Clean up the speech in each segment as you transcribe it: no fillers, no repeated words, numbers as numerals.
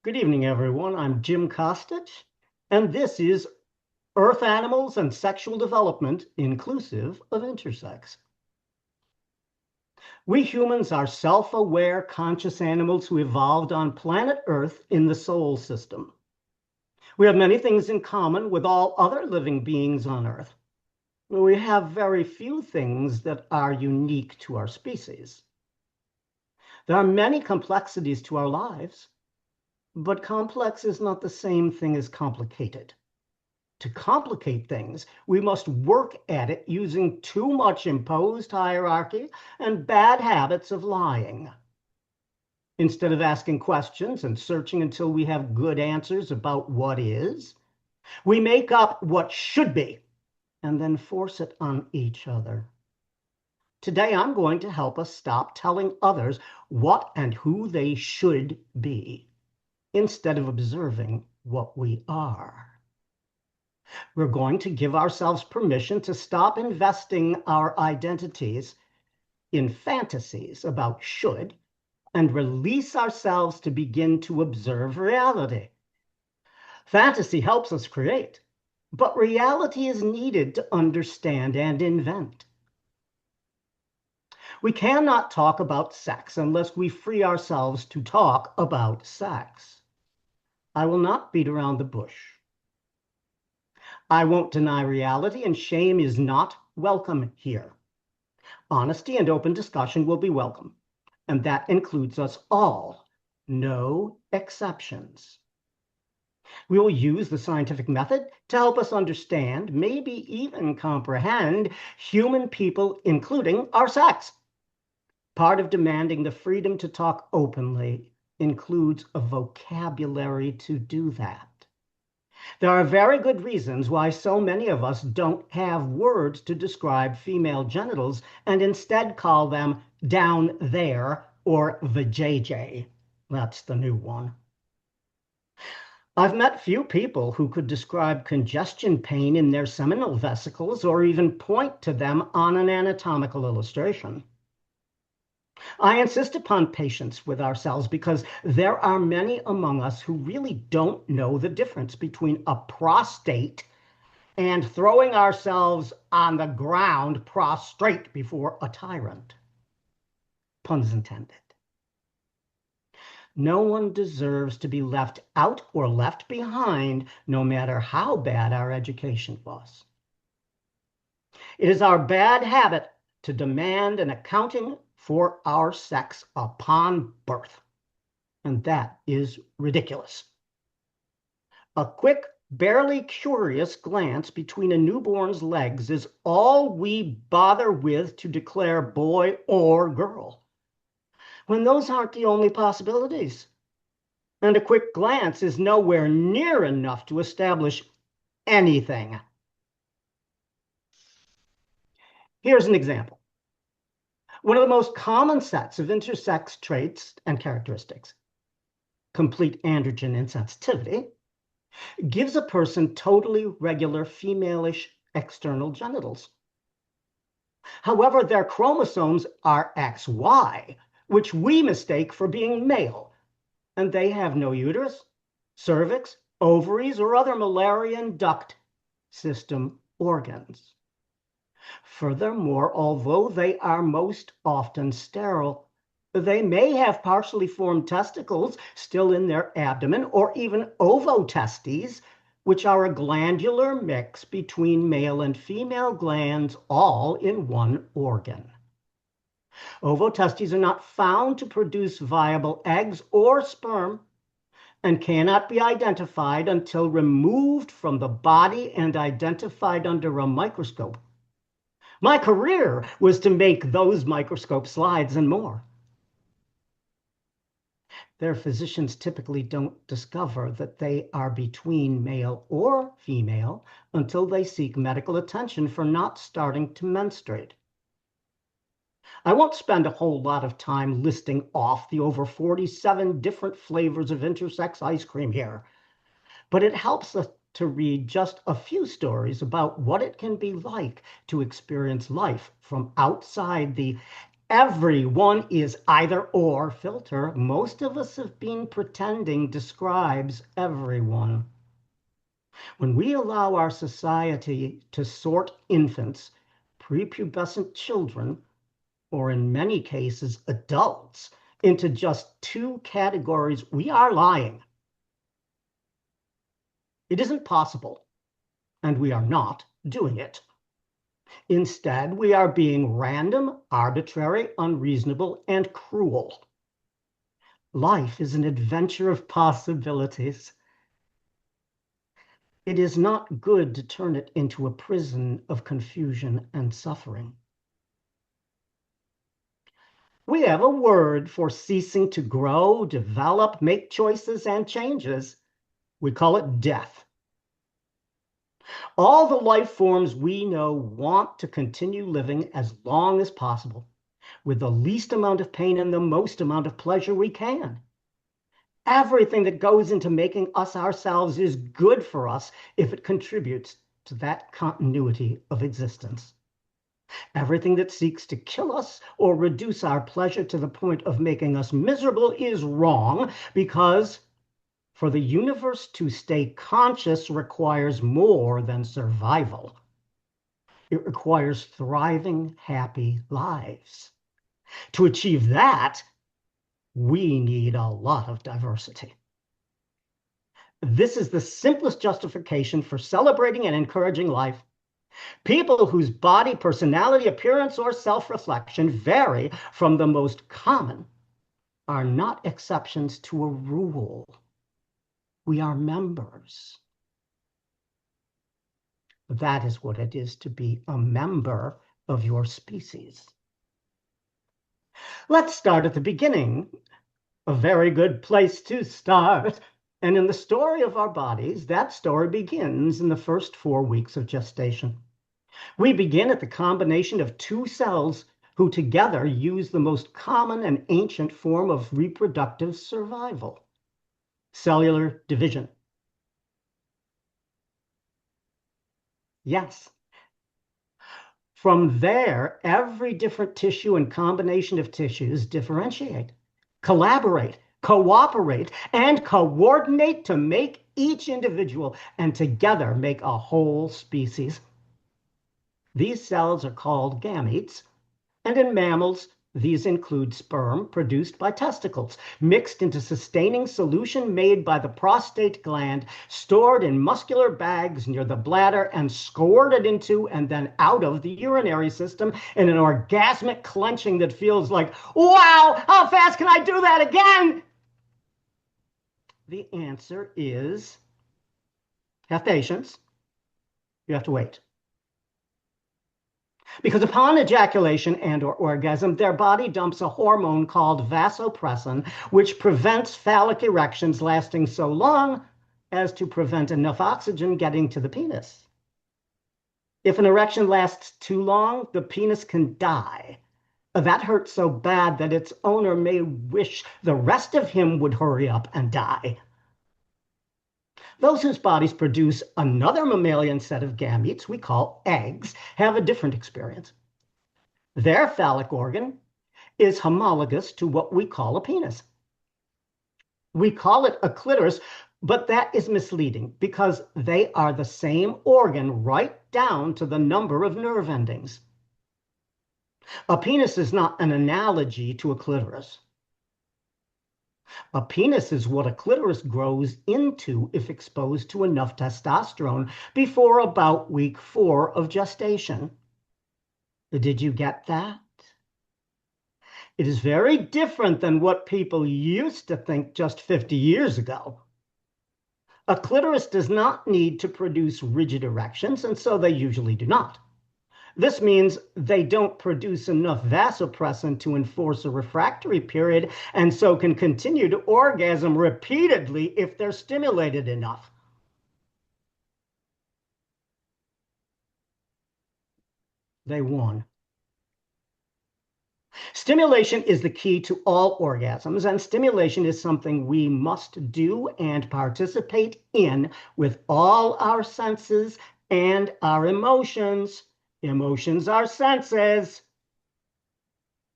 Good evening, everyone. I'm Jim Costitch, and this is Earth Animals and Sexual Development, inclusive of intersex. We humans are self-aware, conscious animals who evolved on planet Earth in the solar system. We have many things in common with all other living beings on Earth. We have very few things that are unique to our species. There are many complexities to our lives, but complex is not the same thing as complicated. To complicate things, we must work at it using too much imposed hierarchy and bad habits of lying. Instead of asking questions and searching until we have good answers about what is, we make up what should be and then force it on each other. Today, I'm going to help us stop telling others what and who they should be, instead of observing what we are. We're going to give ourselves permission to stop investing our identities in fantasies about should and release ourselves to begin to observe reality. Fantasy helps us create, but reality is needed to understand and invent. We cannot talk about sex unless we free ourselves to talk about sex. I will not beat around the bush. I won't deny reality, and shame is not welcome here. Honesty and open discussion will be welcome, and that includes us all, no exceptions. We will use the scientific method to help us understand, maybe even comprehend, human people, including our sex. Part of demanding the freedom to talk openly includes a vocabulary to do that. There are very good reasons why so many of us don't have words to describe female genitals and instead call them down there or vajayjay. That's the new one. I've met few people who could describe congestion pain in their seminal vesicles or even point to them on an anatomical illustration. I insist upon patience with ourselves because there are many among us who really don't know the difference between a prostate and throwing ourselves on the ground prostrate before a tyrant. Puns intended. No one deserves to be left out or left behind, no matter how bad our education was. It is our bad habit to demand an accounting for our sex upon birth, and that is ridiculous. A quick, barely curious glance between a newborn's legs is all we bother with to declare boy or girl, when those aren't the only possibilities. And a quick glance is nowhere near enough to establish anything. Here's an example. One of the most common sets of intersex traits and characteristics, complete androgen insensitivity, gives a person totally regular female-ish external genitals. However, their chromosomes are XY, which we mistake for being male, and they have no uterus, cervix, ovaries, or other Müllerian duct system organs. Furthermore, although they are most often sterile, they may have partially formed testicles still in their abdomen, or even ovotestes, which are a glandular mix between male and female glands, all in one organ. Ovotestes are not found to produce viable eggs or sperm and cannot be identified until removed from the body and identified under a microscope. My career was to make those microscope slides and more. Their physicians typically don't discover that they are between male or female until they seek medical attention for not starting to menstruate. I won't spend a whole lot of time listing off the over 47 different flavors of intersex ice cream here, but it helps us to read just a few stories about what it can be like to experience life from outside the everyone is either or filter most of us have been pretending describes everyone. When we allow our society to sort infants, prepubescent children, or in many cases adults, into just two categories, we are lying. It isn't possible, and we are not doing it. Instead, we are being random, arbitrary, unreasonable, and cruel. Life is an adventure of possibilities. It is not good to turn it into a prison of confusion and suffering. We have a word for ceasing to grow, develop, make choices, and changes. We call it death. All the life forms we know want to continue living as long as possible, with the least amount of pain and the most amount of pleasure we can. Everything that goes into making us ourselves is good for us if it contributes to that continuity of existence. Everything that seeks to kill us or reduce our pleasure to the point of making us miserable is wrong, because for the universe to stay conscious requires more than survival. It requires thriving, happy lives. To achieve that, we need a lot of diversity. This is the simplest justification for celebrating and encouraging life. People whose body, personality, appearance, or self-reflection vary from the most common are not exceptions to a rule. We are members. That is what it is to be a member of your species. Let's start at the beginning. A very good place to start. And in the story of our bodies, that story begins in the first 4 weeks of gestation. We begin at the combination of two cells who together use the most common and ancient form of reproductive survival: cellular division. Yes. From there, every different tissue and combination of tissues differentiate, collaborate, cooperate, and coordinate to make each individual, and together make a whole species. These cells are called gametes, and in mammals, these include sperm produced by testicles, mixed into sustaining solution made by the prostate gland, stored in muscular bags near the bladder, and squirted into and then out of the urinary system in an orgasmic clenching that feels like, wow, how fast can I do that again? The answer is, have patience. You have to wait. Because upon ejaculation and/or orgasm, their body dumps a hormone called vasopressin, which prevents phallic erections lasting so long as to prevent enough oxygen getting to the penis. If an erection lasts too long, the penis can die. That hurts so bad that its owner may wish the rest of him would hurry up and die. Those whose bodies produce another mammalian set of gametes we call eggs have a different experience. Their phallic organ is homologous to what we call a penis. We call it a clitoris, but that is misleading because they are the same organ right down to the number of nerve endings. A penis is not an analogy to a clitoris. A penis is what a clitoris grows into if exposed to enough testosterone before about week 4 of gestation. Did you get that? It is very different than what people used to think just 50 years ago. A clitoris does not need to produce rigid erections, and so they usually do not. This means they don't produce enough vasopressin to enforce a refractory period, and so can continue to orgasm repeatedly if they're stimulated enough. They won. Stimulation is the key to all orgasms, and stimulation is something we must do and participate in with all our senses and our emotions. Emotions are senses.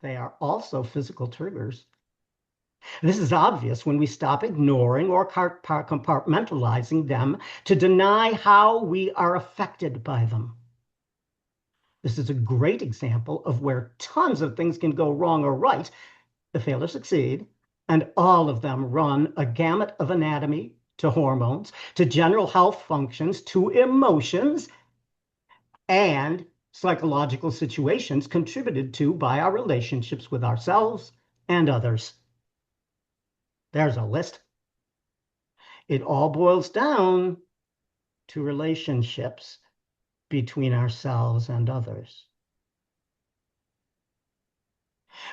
They are also physical triggers. This is obvious when we stop ignoring or compartmentalizing them to deny how we are affected by them. This is a great example of where tons of things can go wrong or right to fail or succeed, and all of them run a gamut of anatomy to hormones, to general health functions, to emotions, and psychological situations contributed to by our relationships with ourselves and others. There's a list. It all boils down to relationships between ourselves and others.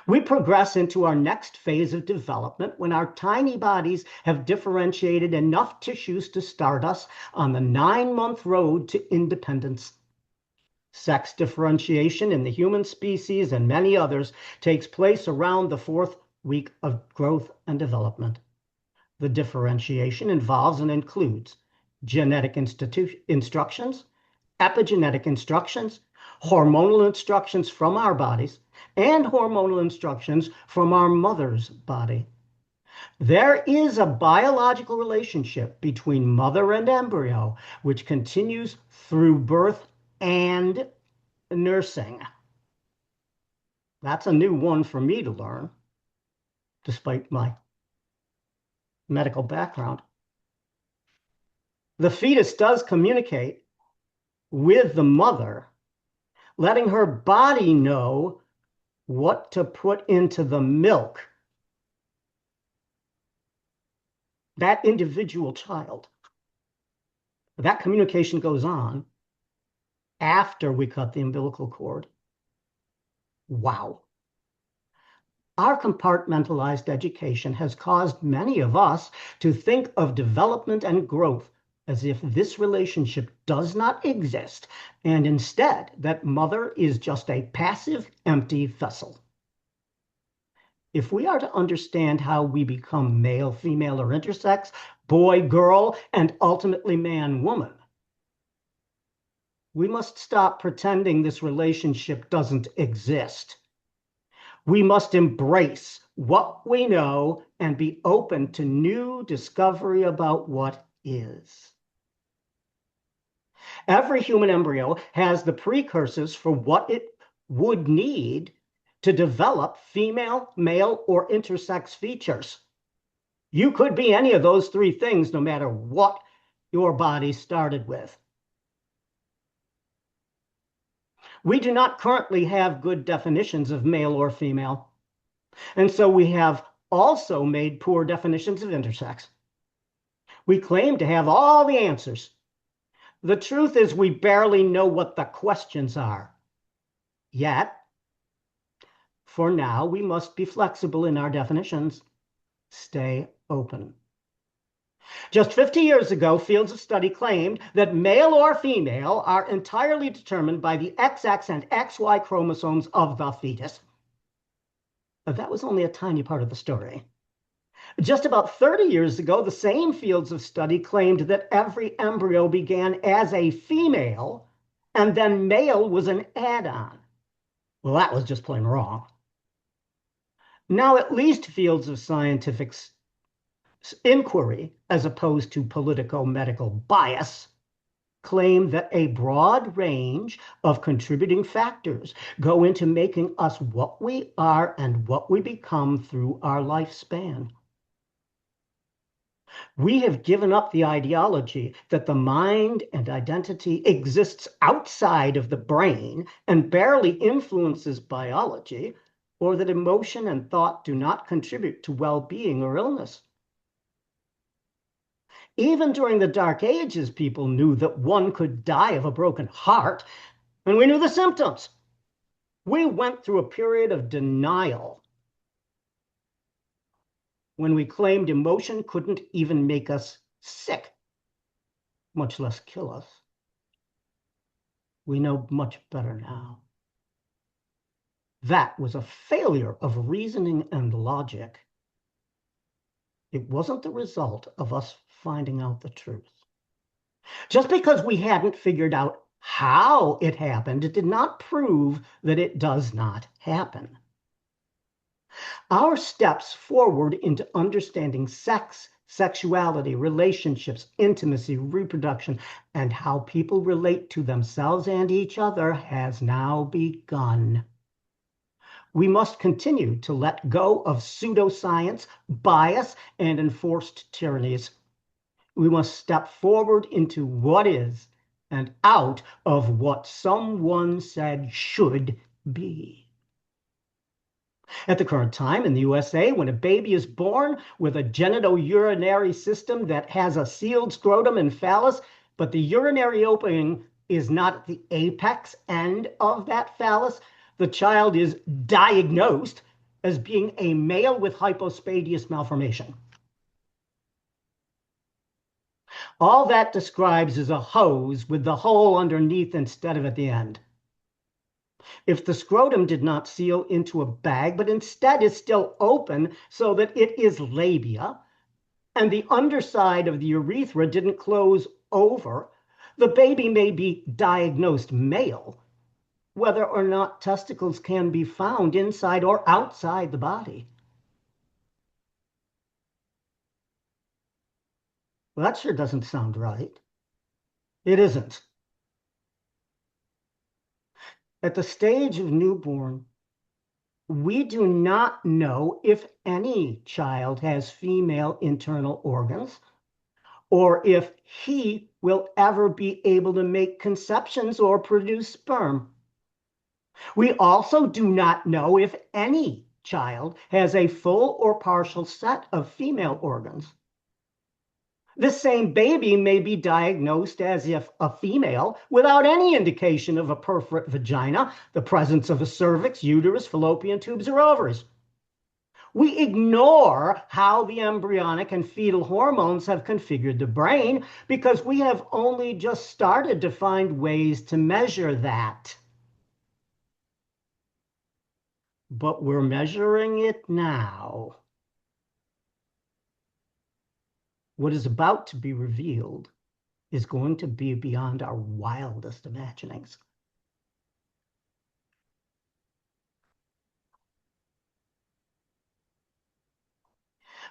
We progress into our next phase of development when our tiny bodies have differentiated enough tissues to start us on the 9-month road to independence. Sex differentiation in the human species and many others takes place around the 4th week of growth and development. The differentiation involves and includes genetic instructions, epigenetic instructions, hormonal instructions from our bodies, and hormonal instructions from our mother's body. There is a biological relationship between mother and embryo, which continues through birth and nursing. That's a new one for me to learn, despite my medical background. The fetus does communicate with the mother, letting her body know what to put into the milk. That individual child. That communication goes on after we cut the umbilical cord. Wow. Our compartmentalized education has caused many of us to think of development and growth as if this relationship does not exist, and instead that mother is just a passive, empty vessel. If we are to understand how we become male, female, or intersex, boy, girl, and ultimately man, woman, we must stop pretending this relationship doesn't exist. We must embrace what we know and be open to new discovery about what is. Every human embryo has the precursors for what it would need to develop female, male, or intersex features. You could be any of those 3 things no matter what your body started with. We do not currently have good definitions of male or female, and so we have also made poor definitions of intersex. We claim to have all the answers. The truth is we barely know what the questions are. Yet, for now, we must be flexible in our definitions. Stay open. Just 50 years ago, fields of study claimed that male or female are entirely determined by the XX and XY chromosomes of the fetus. But that was only a tiny part of the story. Just about 30 years ago, the same fields of study claimed that every embryo began as a female, and then male was an add-on. Well, that was just plain wrong. Now, at least fields of scientific inquiry, as opposed to politico-medical bias, claim that a broad range of contributing factors go into making us what we are and what we become through our lifespan. We have given up the ideology that the mind and identity exists outside of the brain and barely influences biology, or that emotion and thought do not contribute to well-being or illness. Even during the Dark Ages, people knew that one could die of a broken heart, and we knew the symptoms. We went through a period of denial when we claimed emotion couldn't even make us sick, much less kill us. We know much better now. That was a failure of reasoning and logic. It wasn't the result of us finding out the truth. Just because we hadn't figured out how it happened, it did not prove that it does not happen. Our steps forward into understanding sex, sexuality, relationships, intimacy, reproduction, and how people relate to themselves and each other has now begun. We must continue to let go of pseudoscience, bias, and enforced tyrannies. We must step forward into what is and out of what someone said should be. At the current time in the USA, when a baby is born with a genitourinary system that has a sealed scrotum and phallus, but the urinary opening is not at the apex end of that phallus, the child is diagnosed as being a male with hypospadias malformation. All that describes is a hose with the hole underneath instead of at the end. If the scrotum did not seal into a bag, but instead is still open so that it is labia, and the underside of the urethra didn't close over, the baby may be diagnosed male, whether or not testicles can be found inside or outside the body. Well, that sure doesn't sound right. It isn't. At the stage of newborn, we do not know if any child has female internal organs or if he will ever be able to make conceptions or produce sperm. We also do not know if any child has a full or partial set of female organs. This same baby may be diagnosed as if a female without any indication of a perforate vagina, the presence of a cervix, uterus, fallopian tubes, or ovaries. We ignore how the embryonic and fetal hormones have configured the brain because we have only just started to find ways to measure that. But we're measuring it now. What is about to be revealed is going to be beyond our wildest imaginings.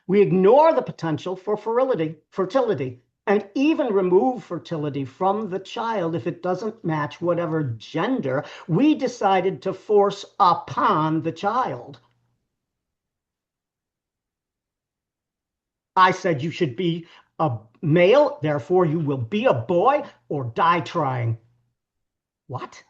We ignore the potential for fertility, and even remove fertility from the child if it doesn't match whatever gender we decided to force upon the child. I said you should be a male, therefore you will be a boy or die trying. What?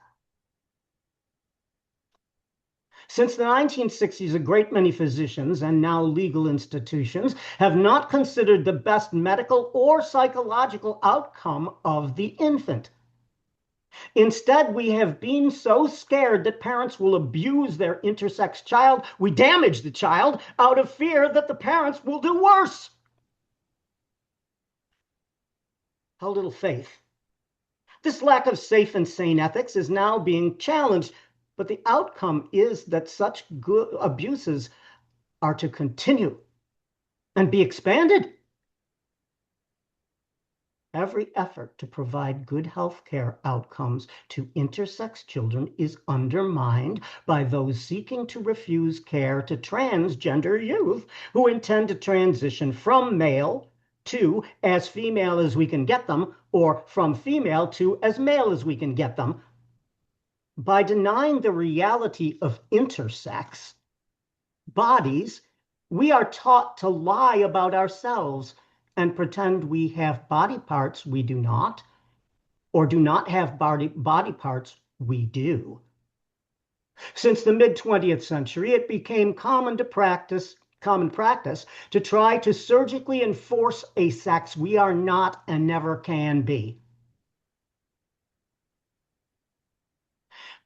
Since the 1960s, a great many physicians and now legal institutions have not considered the best medical or psychological outcome of the infant. Instead, we have been so scared that parents will abuse their intersex child, we damage the child out of fear that the parents will do worse. How little faith. This lack of safe and sane ethics is now being challenged, but the outcome is that such good abuses are to continue and be expanded. Every effort to provide good health care outcomes to intersex children is undermined by those seeking to refuse care to transgender youth who intend to transition from male to as female as we can get them, or from female to as male as we can get them. By denying the reality of intersex bodies, we are taught to lie about ourselves and pretend we have body parts we do not, or do not have body parts we do. Since the mid-20th century, it became common practice to try to surgically enforce a sex we are not and never can be.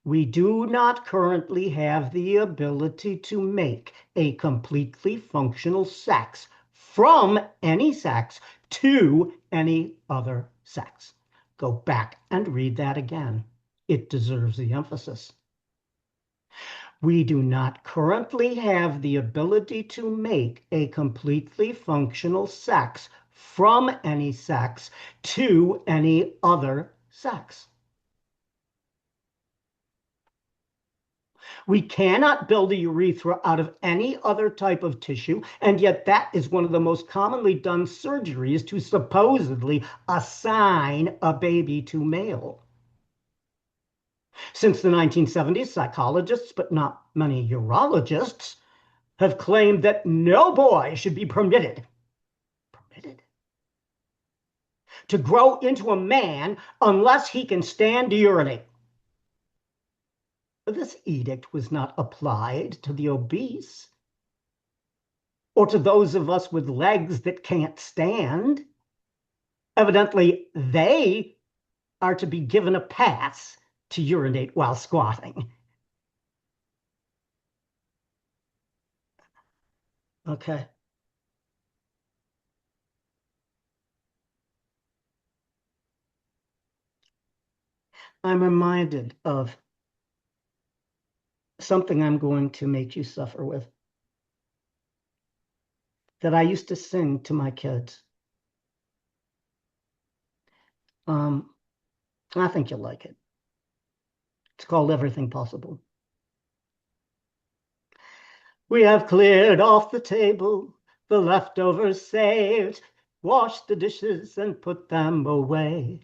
We do not currently have the ability to make a completely functional sex from any sex to any other sex. Go back and read that again. It deserves the emphasis. We do not currently have the ability to make a completely functional sex from any sex to any other sex. We cannot build a urethra out of any other type of tissue, and yet that is one of the most commonly done surgeries to supposedly assign a baby to male. Since the 1970s, psychologists, but not many urologists, have claimed that no boy should be permitted to grow into a man unless he can stand to urinate. But this edict was not applied to the obese or to those of us with legs that can't stand. Evidently, they are to be given a pass to urinate while squatting. Okay. I'm reminded of something I'm going to make you suffer with that I used to sing to my kids. I think you'll like it. It's called Everything Possible. We have cleared off the table, the leftovers saved, washed the dishes and put them away.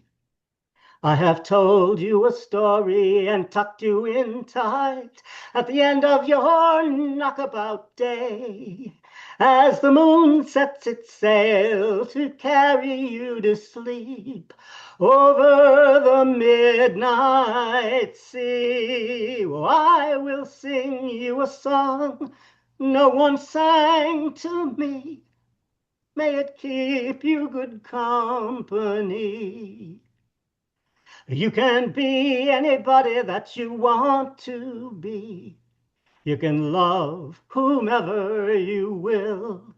I have told you a story and tucked you in tight at the end of your knockabout day, as the moon sets its sail to carry you to sleep over the midnight sea. Oh, I will sing you a song no one sang to me. May it keep you good company. You can be anybody that you want to be. You can love whomever you will.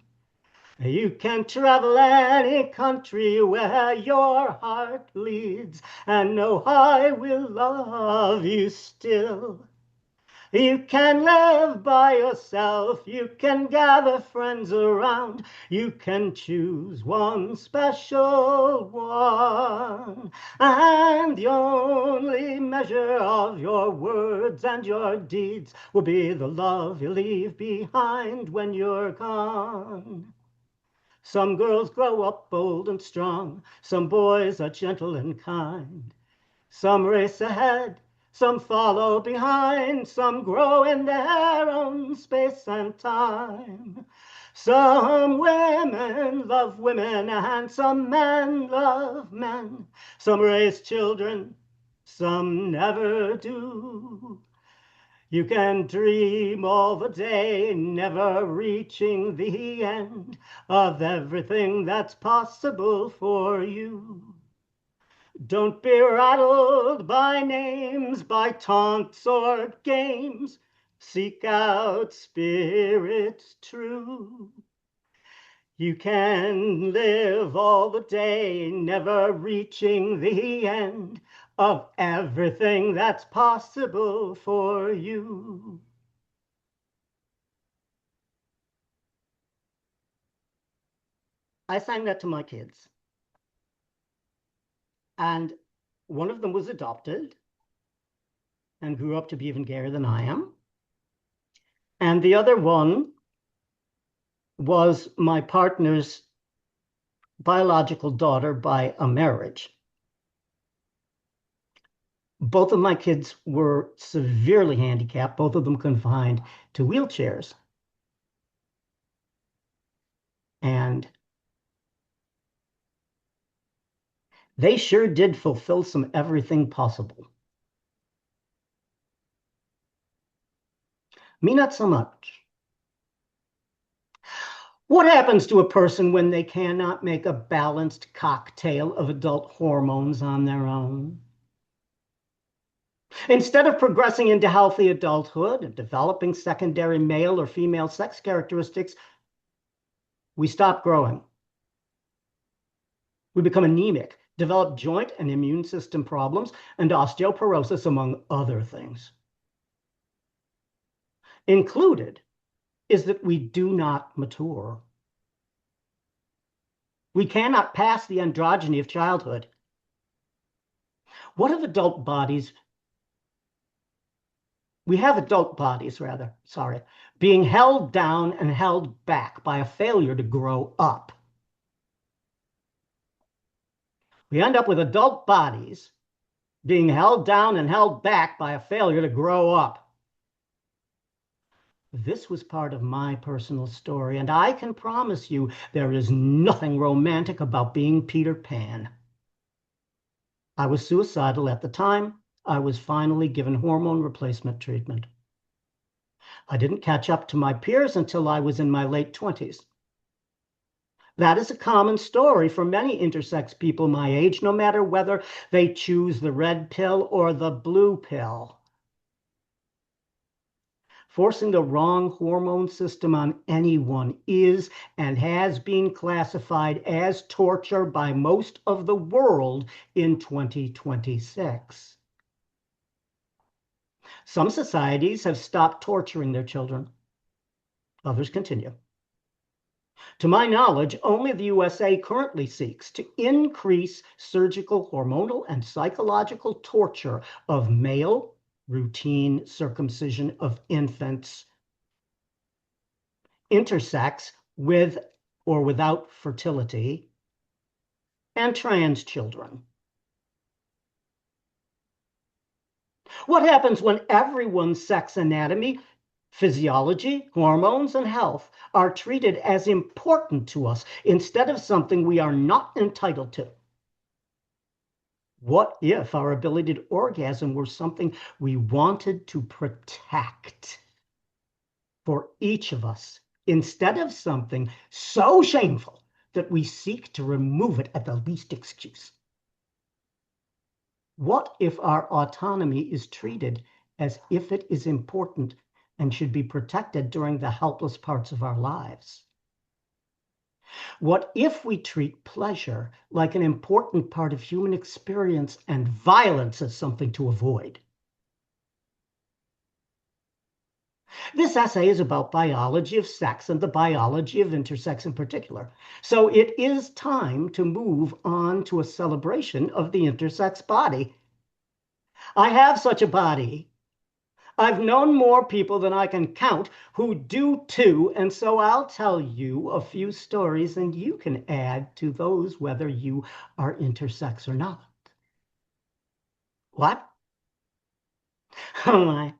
You can travel any country where your heart leads, and know I will love you still. You can live by yourself, you can gather friends around, you can choose one special one. And the only measure of your words and your deeds will be the love you leave behind when you're gone. Some girls grow up bold and strong, some boys are gentle and kind. Some race ahead, some follow behind, some grow in their own space and time. Some women love women and some men love men. Some raise children, some never do. You can dream all the day, never reaching the end of everything that's possible for you. Don't be rattled by names, by taunts or games. Seek out spirits true. You can live all the day, never reaching the end of everything that's possible for you. I sang that to my kids. And one of them was adopted and grew up to be even gayer than I am. And the other one was my partner's biological daughter by a marriage. Both of my kids were severely handicapped, both of them confined to wheelchairs. And they sure did fulfill some everything possible. Me, not so much. What happens to a person when they cannot make a balanced cocktail of adult hormones on their own? Instead of progressing into healthy adulthood and developing secondary male or female sex characteristics, we stop growing. We become anemic, develop joint and immune system problems, and osteoporosis, among other things. Included is that we do not mature. We cannot pass the androgyny of childhood. What if adult bodies We have adult bodies, rather, sorry, being held down and held back by a failure to grow up. We end up with adult bodies being held down and held back by a failure to grow up. This was part of my personal story, and I can promise you there is nothing romantic about being Peter Pan. I was suicidal at the time. I was finally given hormone replacement treatment. I didn't catch up to my peers until I was in my late 20s. That is a common story for many intersex people my age, no matter whether they choose the red pill or the blue pill. Forcing the wrong hormone system on anyone is and has been classified as torture by most of the world in 2026. Some societies have stopped torturing their children. Others continue. To my knowledge, only the USA currently seeks to increase surgical, hormonal, and psychological torture of male routine circumcision of infants, intersex with or without fertility, and trans children. What happens when everyone's sex anatomy, physiology, hormones, and health are treated as important to us instead of something we are not entitled to? What if our ability to orgasm were something we wanted to protect for each of us instead of something so shameful that we seek to remove it at the least excuse? What if our autonomy is treated as if it is important and should be protected during the helpless parts of our lives? What if we treat pleasure like an important part of human experience and violence as something to avoid? This essay is about biology of sex and the biology of intersex in particular. So it is time to move on to a celebration of the intersex body. I have such a body. I've known more people than I can count who do too, and so I'll tell you a few stories and you can add to those whether you are intersex or not. What? Oh my.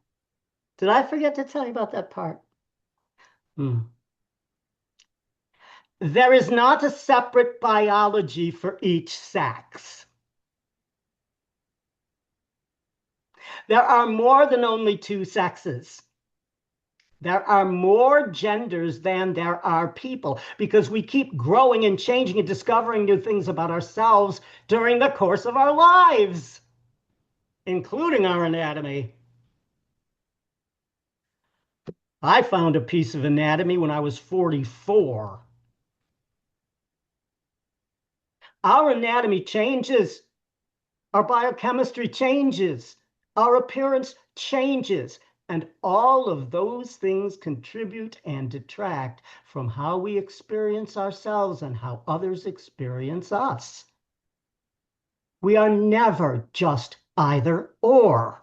Did I forget to tell you about that part? There is not a separate biology for each sex. There are more than only two sexes. There are more genders than there are people because we keep growing and changing and discovering new things about ourselves during the course of our lives, including our anatomy. I found a piece of anatomy when I was 44. Our anatomy changes. Our biochemistry changes. Our appearance changes. And all of those things contribute and detract from how we experience ourselves and how others experience us. We are never just either or.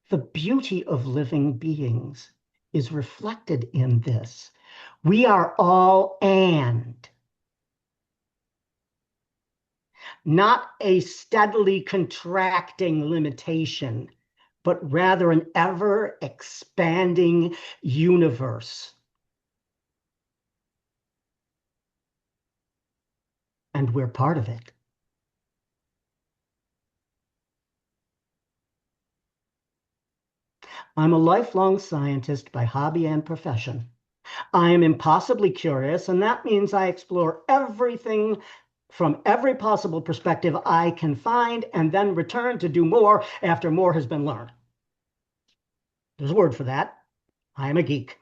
The beauty of living beings is reflected in this. We are all and. Not a steadily contracting limitation, but rather an ever-expanding universe. And we're part of it. I'm a lifelong scientist by hobby and profession. I am impossibly curious, and that means I explore everything from every possible perspective I can find and then return to do more after more has been learned. There's a word for that. I am a geek.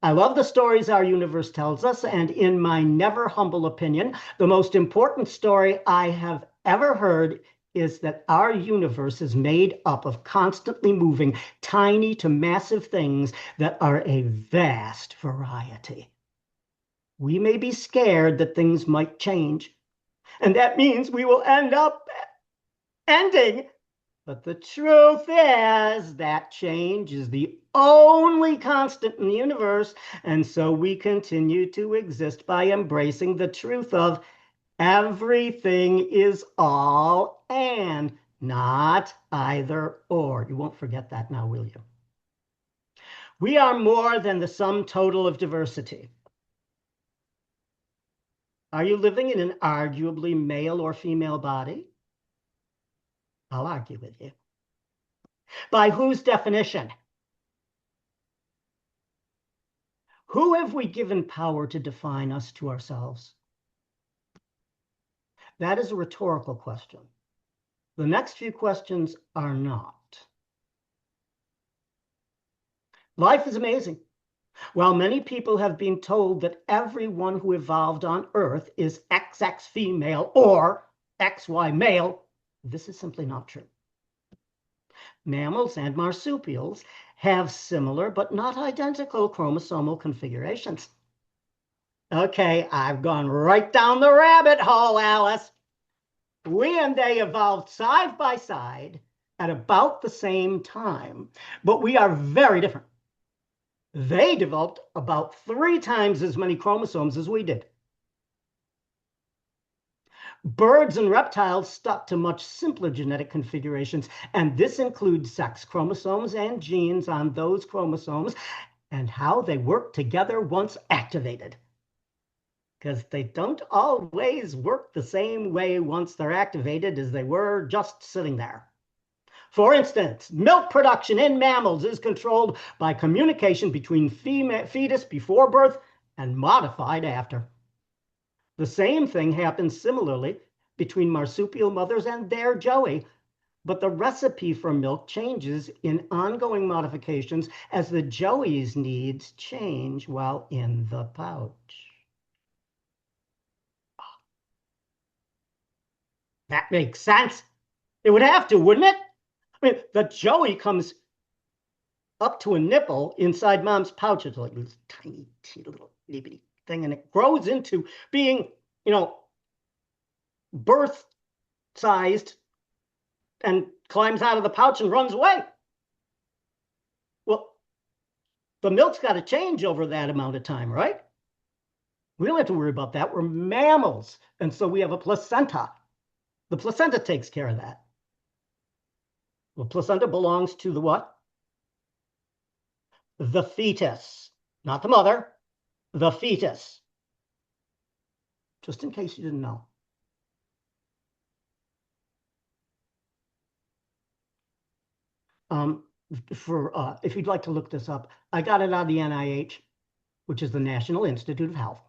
I love the stories our universe tells us, and in my never humble opinion, the most important story I have ever heard is that our universe is made up of constantly moving tiny to massive things that are a vast variety. We may be scared that things might change, and that means we will end up ending. But the truth is that change is the only constant in the universe, and so we continue to exist by embracing the truth of everything is all and, not either or. You won't forget that now, will you? We are more than the sum total of diversity. Are you living in an arguably male or female body? I'll argue with you. By whose definition? Who have we given power to define us to ourselves? That is a rhetorical question. The next few questions are not. Life is amazing. While many people have been told that everyone who evolved on Earth is XX female or XY male, this is simply not true. Mammals and marsupials have similar but not identical chromosomal configurations. Okay, I've gone right down the rabbit hole, Alice. We and they evolved side by side at about the same time, but we are very different. They developed about 3 times as many chromosomes as we did. Birds and reptiles stuck to much simpler genetic configurations, and this includes sex chromosomes and genes on those chromosomes and how they work together once activated. Because they don't always work the same way once they're activated as they were just sitting there. For instance, milk production in mammals is controlled by communication between fetus before birth and modified after. The same thing happens similarly between marsupial mothers and their joey, but the recipe for milk changes in ongoing modifications as the joey's needs change while in the pouch. That makes sense. It would have to, wouldn't it? I mean, the joey comes up to a nipple inside mom's pouch. It's like this tiny, little itty thing, and it grows into being, birth-sized and climbs out of the pouch and runs away. Well, the milk's got to change over that amount of time, right? We don't have to worry about that. We're mammals, and so we have a placenta. The placenta takes care of that. The placenta belongs to the what? The fetus, not the mother, the fetus. Just in case you didn't know. If you'd like to look this up, I got it out of the NIH, which is the National Institute of Health,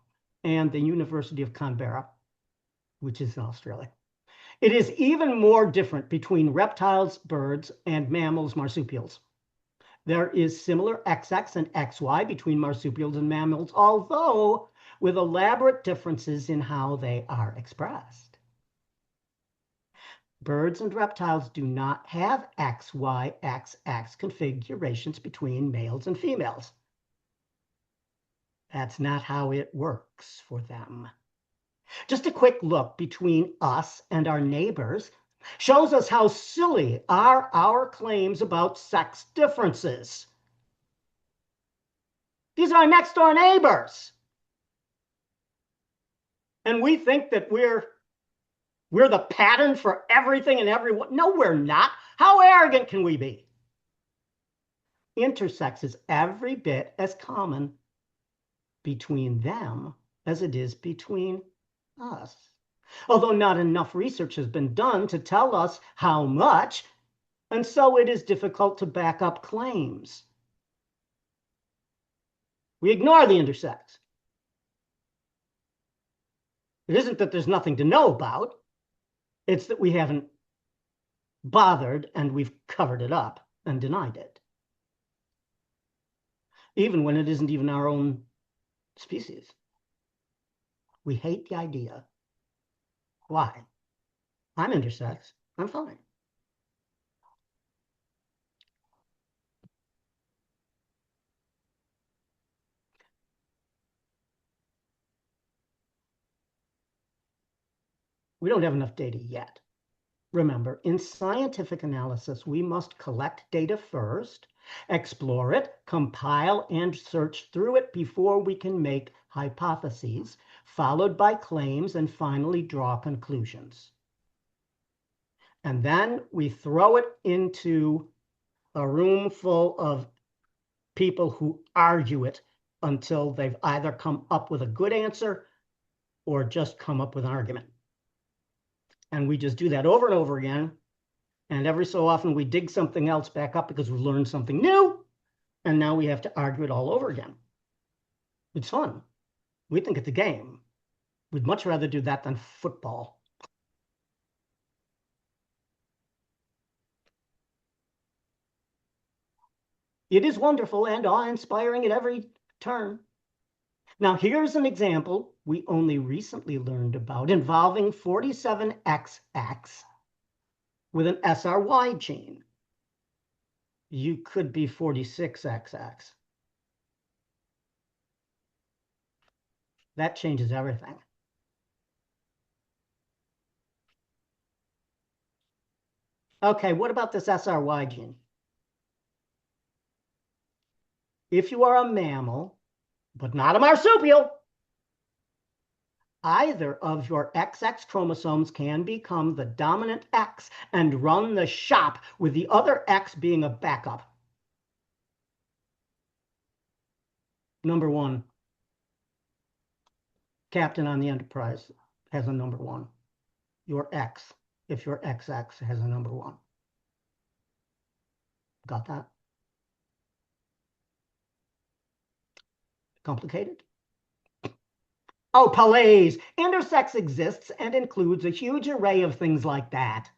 and the University of Canberra, which is in Australia. It is even more different between reptiles, birds, and mammals, marsupials. There is similar XX and XY between marsupials and mammals, although with elaborate differences in how they are expressed. Birds and reptiles do not have XY, XX configurations between males and females. That's not how it works for them. Just a quick look between us and our neighbors shows us how silly are our claims about sex differences. These are our next door neighbors. And we think that we're the pattern for everything and everyone. No, we're not. How arrogant can we be? Intersex is every bit as common between them as it is between us. Although not enough research has been done to tell us how much, and so it is difficult to back up claims. We ignore the intersex. It isn't that there's nothing to know about. It's that we haven't bothered and we've covered it up and denied it. Even when it isn't even our own species. We hate the idea. Why? I'm intersex. I'm fine. We don't have enough data yet. Remember, in scientific analysis, we must collect data first, explore it, compile and search through it before we can make hypotheses, followed by claims, and finally draw conclusions. And then we throw it into a room full of people who argue it until they've either come up with a good answer or just come up with an argument. And we just do that over and over again. And every so often we dig something else back up because we've learned something new. And now we have to argue it all over again. It's fun. We think it's a game. We'd much rather do that than football. It is wonderful and awe-inspiring at every turn. Now, here's an example we only recently learned about involving 47XX with an SRY gene. You could be 46XX. That changes everything. Okay, what about this SRY gene? If you are a mammal, but not a marsupial, either of your XX chromosomes can become the dominant X and run the shop, with the other X being a backup. Number one, captain on the Enterprise has a number one. Your X, if your XX has a number one. Got that? Complicated? Oh, Palais! Intersex exists and includes a huge array of things like that.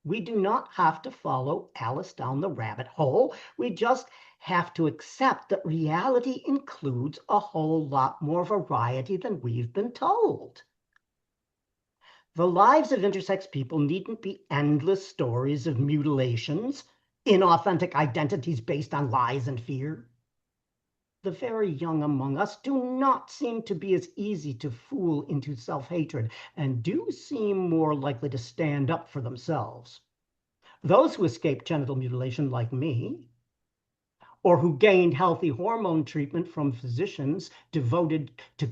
We do not have to follow Alice down the rabbit hole. We just have to accept that reality includes a whole lot more variety than we've been told. The lives of intersex people needn't be endless stories of mutilations, inauthentic identities based on lies and fear. The very young among us do not seem to be as easy to fool into self-hatred and do seem more likely to stand up for themselves. Those who escaped genital mutilation, like me, or who gained healthy hormone treatment from physicians devoted to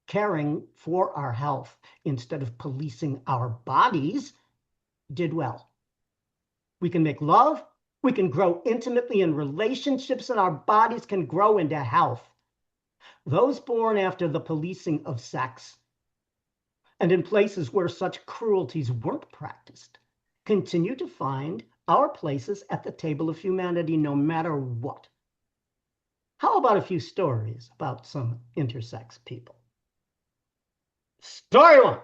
caring for our health instead of policing our bodies, did well. We can make love, we can grow intimately in relationships, and our bodies can grow into health. Those born after the policing of sex and in places where such cruelties weren't practiced continue to find our places at the table of humanity no matter what. How about a few stories about some intersex people? Story one.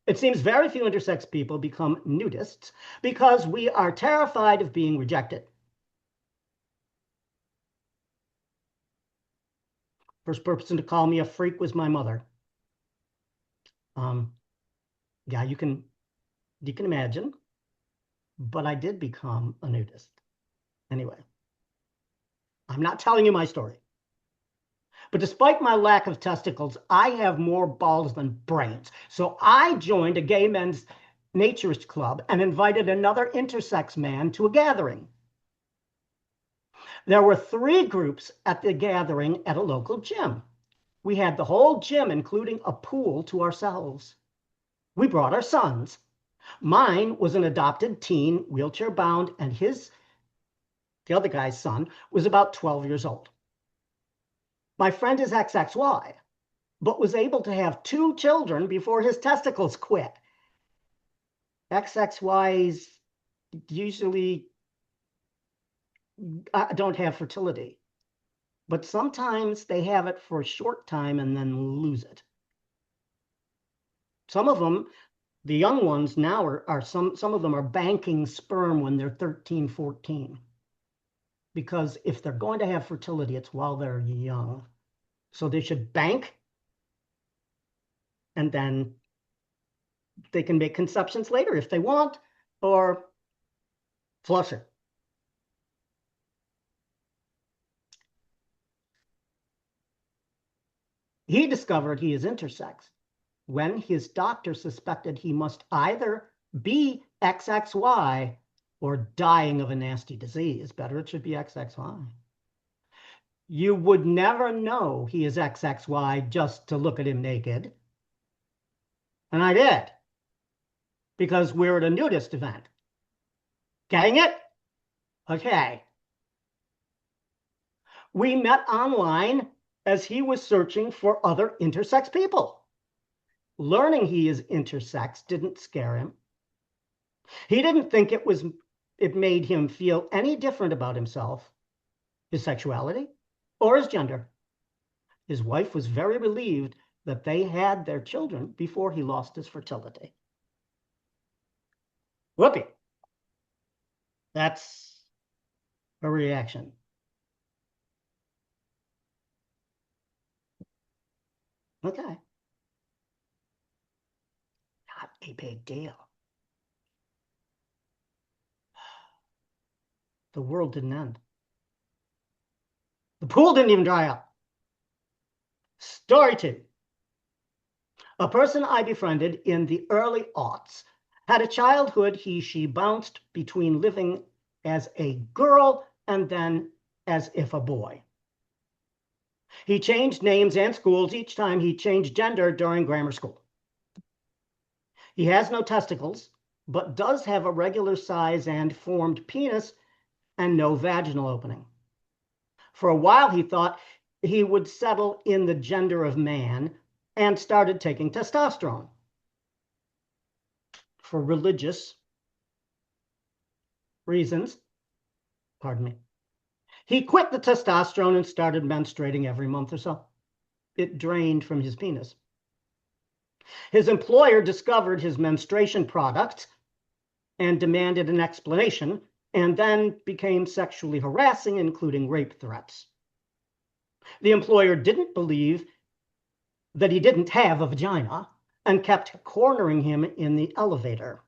It seems very few intersex people become nudists because we are terrified of being rejected. First person to call me a freak was my mother. Yeah, you can imagine, but I did become a nudist. Anyway, I'm not telling you my story. But despite my lack of testicles, I have more balls than brains. So I joined a gay men's naturist club and invited another intersex man to a gathering. There were 3 groups at the gathering at a local gym. We had the whole gym, including a pool, to ourselves. We brought our sons. Mine was an adopted teen, wheelchair-bound, and the other guy's son, was about 12 years old. My friend is XXY, but was able to have 2 children before his testicles quit. XXYs usually don't have fertility, but sometimes they have it for a short time and then lose it. Some of them, the young ones now, some of them are banking sperm when they're 13, 14. Because if they're going to have fertility, it's while they're young. So they should bank, and then they can make conceptions later if they want, or flush it. He discovered he is intersex when his doctor suspected he must either be XXY or dying of a nasty disease. Better it should be XXY. You would never know he is XXY just to look at him naked. And I did, because we're at a nudist event. Getting it? Okay. We met online as he was searching for other intersex people. Learning he is intersex didn't scare him. He didn't think it made him feel any different about himself, his sexuality, or his gender. His wife was very relieved that they had their children before he lost his fertility. Whoopee. That's a reaction. Okay. Not a big deal. The world didn't end. The pool didn't even dry up. Story 2. A person I befriended in the early aughts had a childhood she bounced between living as a girl and then as if a boy. He changed names and schools each time he changed gender during grammar school. He has no testicles, but does have a regular size and formed penis and no vaginal opening. For a while, he thought he would settle in the gender of man and started taking testosterone. For religious reasons, pardon me, he quit the testosterone and started menstruating every month or so. It drained from his penis. His employer discovered his menstruation product and demanded an explanation, and then became sexually harassing, including rape threats. The employer didn't believe that he didn't have a vagina and kept cornering him in the elevator.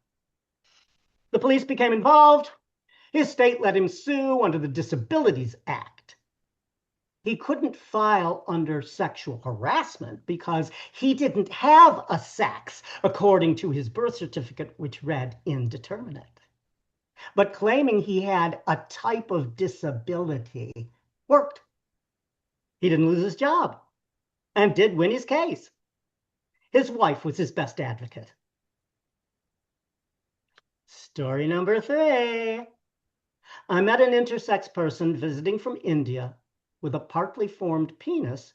The police became involved. His state let him sue under the Disabilities Act. He couldn't file under sexual harassment because he didn't have a sex, according to his birth certificate, which read indeterminate. But claiming he had a type of disability worked. He didn't lose his job and did win his case. His wife was his best advocate. Story number 3. I met an intersex person visiting from India with a partly formed penis,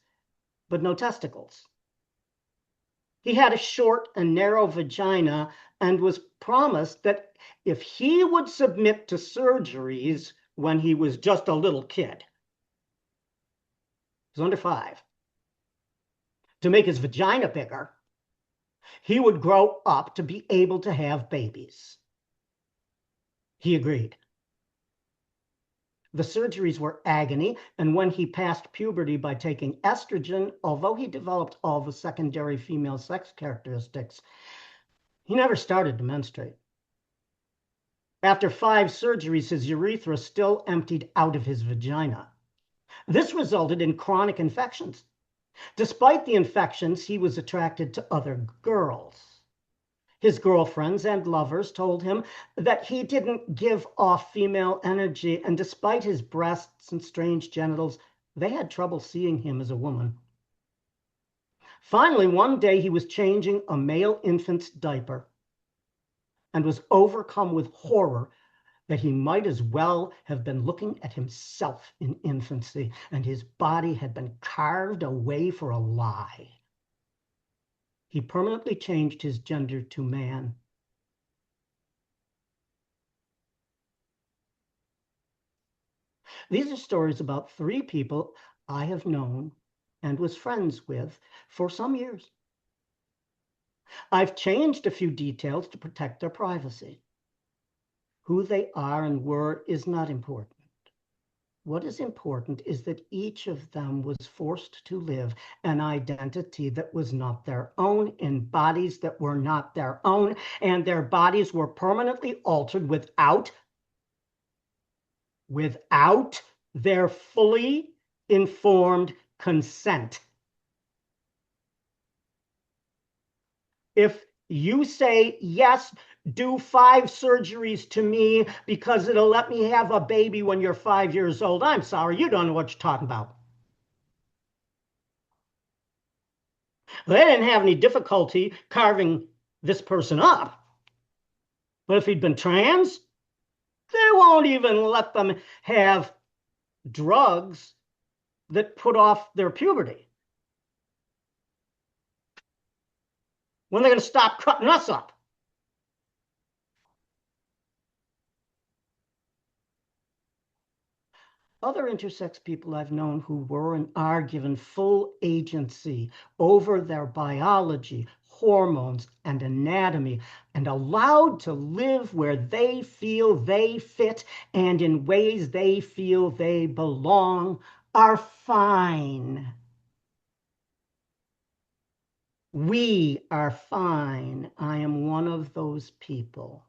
but no testicles. He had a short and narrow vagina and was promised that if he would submit to surgeries when he was just a little kid, he was under 5, to make his vagina bigger, he would grow up to be able to have babies. He agreed. The surgeries were agony, and when he passed puberty by taking estrogen, although he developed all the secondary female sex characteristics, he never started to menstruate. After 5 surgeries, his urethra still emptied out of his vagina. This resulted in chronic infections. Despite the infections, he was attracted to other girls. His girlfriends and lovers told him that he didn't give off female energy, and despite his breasts and strange genitals, they had trouble seeing him as a woman. Finally, one day he was changing a male infant's diaper and was overcome with horror that he might as well have been looking at himself in infancy, and his body had been carved away for a lie. He permanently changed his gender to man. These are stories about 3 people I have known and was friends with for some years. I've changed a few details to protect their privacy. Who they are and were is not important. What is important is that each of them was forced to live an identity that was not their own, in bodies that were not their own, and their bodies were permanently altered without their fully informed consent. If you say, yes, do 5 surgeries to me because it'll let me have a baby when you're 5 years old, I'm sorry, you don't know what you're talking about. They didn't have any difficulty carving this person up. But if he'd been trans, they won't even let them have drugs that put off their puberty. When are they going to stop cutting us up? Other intersex people I've known who were and are given full agency over their biology, hormones, and anatomy, and allowed to live where they feel they fit and in ways they feel they belong, are fine. We are fine. I am one of those people.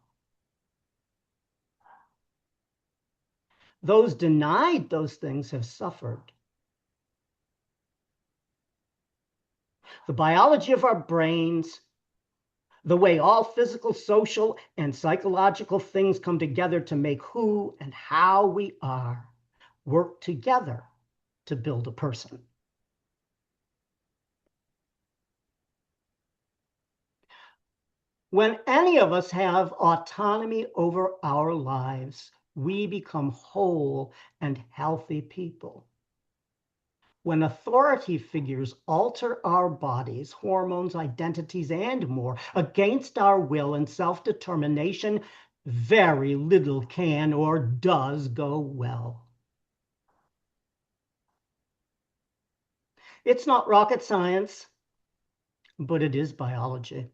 Those denied those things have suffered. The biology of our brains, the way all physical, social, and psychological things come together to make who and how we are, work together to build a person. When any of us have autonomy over our lives, we become whole and healthy people. When authority figures alter our bodies, hormones, identities, and more against our will and self-determination, very little can or does go well. It's not rocket science, but it is biology.